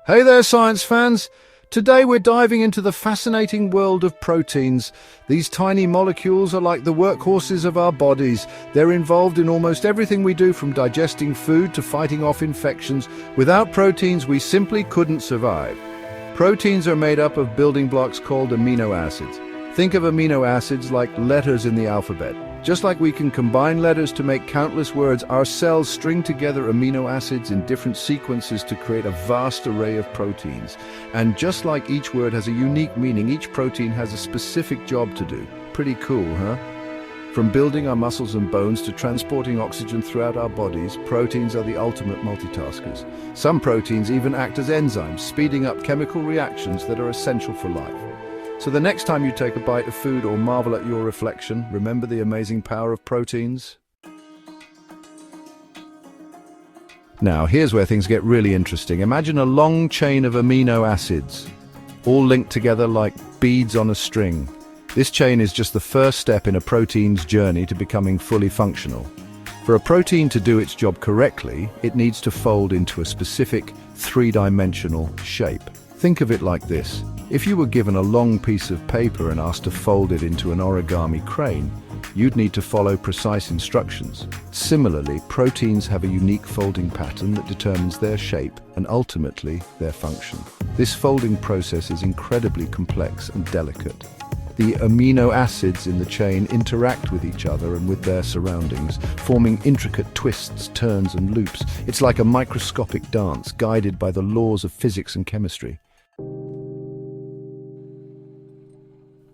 Hey there, science fans! Today we're diving into the fascinating world of proteins. These tiny molecules are like the workhorses of our bodies. They're involved in almost everything we do, from digesting food to fighting off infections. Without proteins, we simply couldn't survive. Proteins are made up of building blocks called amino acids. Think of amino acids like letters in the alphabet. Just like we can combine letters to make countless words, our cells string together amino acids in different sequences to create a vast array of proteins. And just like each word has a unique meaning, each protein has a specific job to do. Pretty cool, huh? From building our muscles and bones to transporting oxygen throughout our bodies, proteins are the ultimate multitaskers. Some proteins even act as enzymes, speeding up chemical reactions that are essential for life. So the next time you take a bite of food or marvel at your reflection, remember the amazing power of proteins. Now, here's where things get really interesting. Imagine a long chain of amino acids, all linked together like beads on a string. This chain is just the first step in a protein's journey to becoming fully functional. For a protein to do its job correctly, it needs to fold into a specific three-dimensional shape. Think of it like this. If you were given a long piece of paper and asked to fold it into an origami crane, you'd need to follow precise instructions. Similarly, proteins have a unique folding pattern that determines their shape and ultimately their function. This folding process is incredibly complex and delicate. The amino acids in the chain interact with each other and with their surroundings, forming intricate twists, turns, and loops. It's like a microscopic dance guided by the laws of physics and chemistry.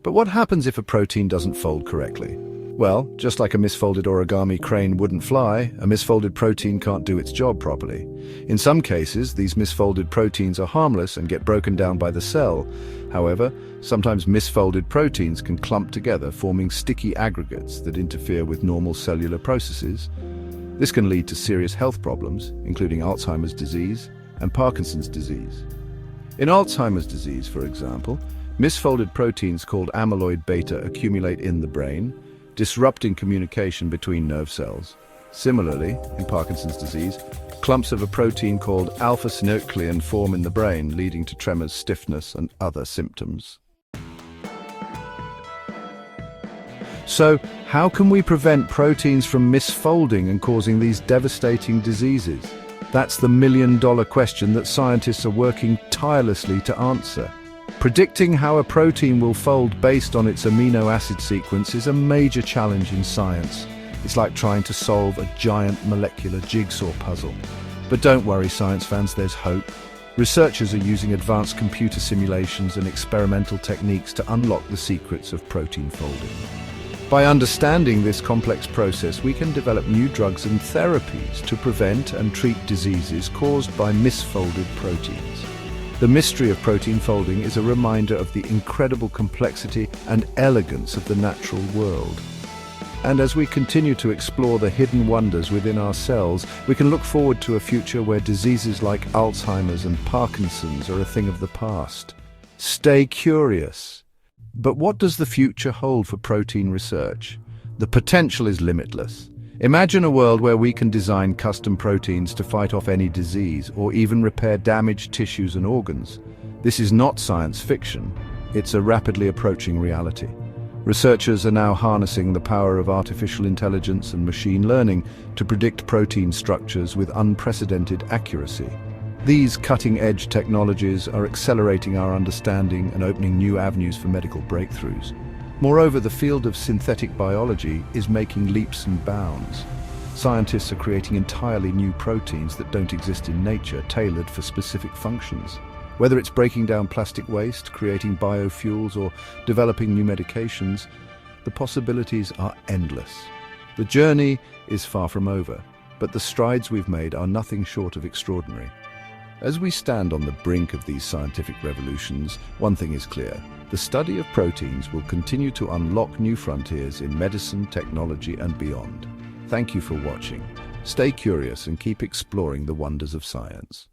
But what happens if a protein doesn't fold correctly? Well, just like a misfolded origami crane wouldn't fly, a misfolded protein can't do its job properly. In some cases, these misfolded proteins are harmless and get broken down by the cell. However, sometimes misfolded proteins can clump together, forming sticky aggregates that interfere with normal cellular processes. This can lead to serious health problems, including Alzheimer's disease and Parkinson's disease. In Alzheimer's disease, for example, misfolded proteins called amyloid beta accumulate in the brain, disrupting communication between nerve cells. Similarly, in Parkinson's disease, clumps of a protein called alpha-synuclein form in the brain, leading to tremors, stiffness, and other symptoms. So, how can we prevent proteins from misfolding and causing these devastating diseases? That's the million-dollar question that scientists are working tirelessly to answer. Predicting how a protein will fold based on its amino acid sequence is a major challenge in science. It's like trying to solve a giant molecular jigsaw puzzle. But don't worry, science fans, there's hope. Researchers are using advanced computer simulations and experimental techniques to unlock the secrets of protein folding. By understanding this complex process, we can develop new drugs and therapies to prevent and treat diseases caused by misfolded proteins. The mystery of protein folding is a reminder of the incredible complexity and elegance of the natural world. And as we continue to explore the hidden wonders within our cells, we can look forward to a future where diseases like Alzheimer's and Parkinson's are a thing of the past. Stay curious. But what does the future hold for protein research? The potential is limitless. Imagine a world where we can design custom proteins to fight off any disease or even repair damaged tissues and organs. This is not science fiction. It's a rapidly approaching reality. Researchers are now harnessing the power of artificial intelligence and machine learning to predict protein structures with unprecedented accuracy. These cutting-edge technologies are accelerating our understanding and opening new avenues for medical breakthroughs. Moreover, the field of synthetic biology is making leaps and bounds. Scientists are creating entirely new proteins that don't exist in nature, tailored for specific functions. Whether it's breaking down plastic waste, creating biofuels, or developing new medications, the possibilities are endless. The journey is far from over, but the strides we've made are nothing short of extraordinary. As we stand on the brink of these scientific revolutions, one thing is clear. The study of proteins will continue to unlock new frontiers in medicine, technology, and beyond. Thank you for watching. Stay curious and keep exploring the wonders of science.